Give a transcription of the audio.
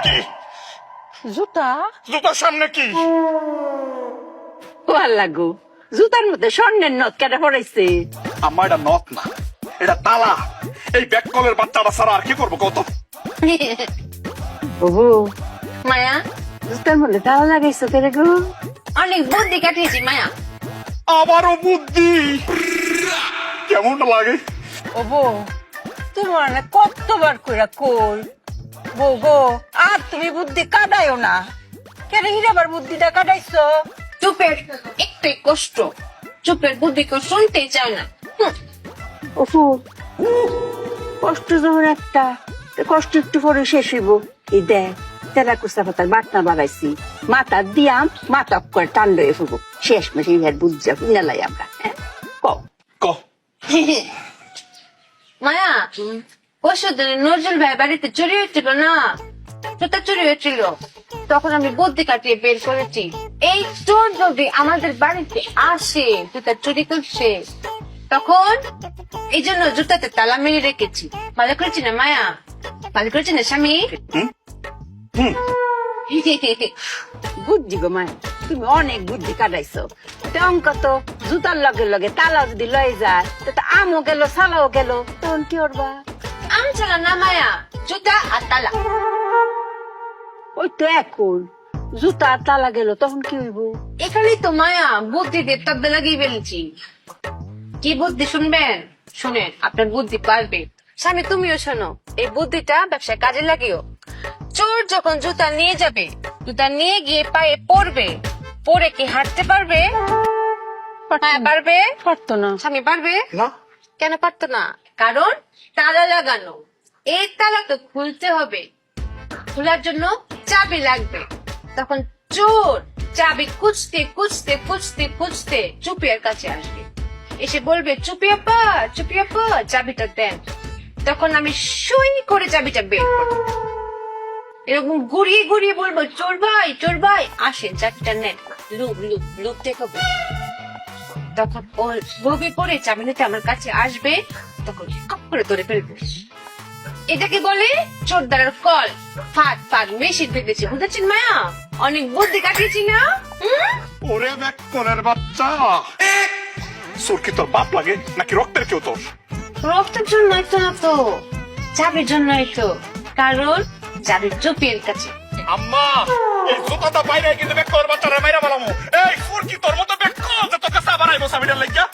কি জুতা জুতার সামনে কি? ভাল লাগু জুতার মধ্যে স্বর্ণের নথ কেটে পড়াইছে। আমার এটা নথ না, এটা তালা। এই ব্যাককলের বাচ্চাটা ছাড়া আর কি করবো কত? ওহো মায়া জুতার মধ্যে তালা লাগাইছো কেরে গো? অনেক বুদ্ধি কাটিয়েছি মায়া। আবারও বুদ্ধি, কেমনটা লাগে? ও বউ তোমার না কতবার কইরা কই বউ গো আর তুমি বুদ্ধি কাটাইও না। কেন হিরাবার বুদ্ধিটা কাটাইছো? চুপের একটাই কষ্ট, চুপের বুদ্ধি কেউ শুনতেই চায় না। ওফু কষ্ট যখন একটা কষ্ট একটু পরে শেষ হইব। এই দেখ তেরা কুচা পাতার বাটনা বাড়াইছি, মাথা দিয়াম মাথা করে টান লয়ে ফুবো। শেষ মাসে ইহার বুঝা পুনালাই আমরা। কও ক মায়া পরশু দিন নজরুল ভাই বাড়িতে চুরি হয়েছিল না, জুতা চুরি হয়েছিল, তখন আমি বুদ্ধি কাটিয়ে বের করেছি এই চোর যদি আমাদের বাড়িতে আসে জুতা চুরি করছে তখন এই জন্য জুতাতে তালা মেরে রেখেছি। ভালো করেছি না মায়া? ভালো করেছি না স্বামী? বুদ্ধি গো মায়, তুমি অনেক বুদ্ধি কাটাইছো। অঙ্ক তো জুতার লগে লগে তালা যদি লয়ে যায় তো আমও গেল সালাও গেল, তখন কি করবা? আম চালা না মায়া, জুতা আর তালা। ওই তো এখন জুতা আর তালা গেল তখন কি হইব? এখানেই তো মায়া বুদ্ধি দিয়ে তব্দে লাগিয়ে ফেলেছি। কি বুদ্ধি শুনবেন? শুনেন, আপনার বুদ্ধি পারবে। স্বামী তুমিও শোনো, এই বুদ্ধিটা ব্যবসায় কাজে লাগিও। চোর যখন জুতা নিয়ে যাবে, জুতা নিয়ে গিয়ে পায়ে পড়বে, পরে কি হাঁটতে পারবে? হ্যাঁ পারবে। পারতো না। স্বামী পারবে না, কেন পারতো না? কারণ তালা লাগানো, এই তালা তো খুলতে হবে, খোলার জন্য চাবি লাগবে। তখন চোর চাবি খুঁজতে খুঁজতে খুঁজতে খুঁজতে চুপিয়ার কাছে আসবে, এসে বলবে চুপি আপা, চুপি আপা চাবিটা দেন। তখন আমি সুই করে চাবিটা বের করবো, এরকম ঘুরিয়ে ঘুরিয়ে বলবো চোর ভাই আসেন চাবিটা নেন, লুক লুক লুক দেখাবো। তখন ও লোভে পড়ে চাবি নিতে আমার কাছে আসবে, তখন কাপ করে ধরে ফেলবে। এটাকে বলে চোরদারের কল। ফাঁদ ফাঁদ মেশিন ভেবেছি, বুঝেছেন মায়া? অনেক বুদ্ধি কাটিয়েছি না? ওরে ব্যাককলের বাচ্চা, চোর কি তোর বাপ লাগে নাকি রক্তের কেউ তোর? রক্তের জন্যই তো না তো, চাবির জন্যই তো, কারণ চাবির চুপির কাছে। আম্মা এই জুতাটা বাইরে কিন্তু ব্যাককলের বাচ্চারা মাইরা বলামু। এই চোর কি তোর মতো ব্যাককল যে তোর কাছে আবার আইবো চাবিটার লাগিয়া?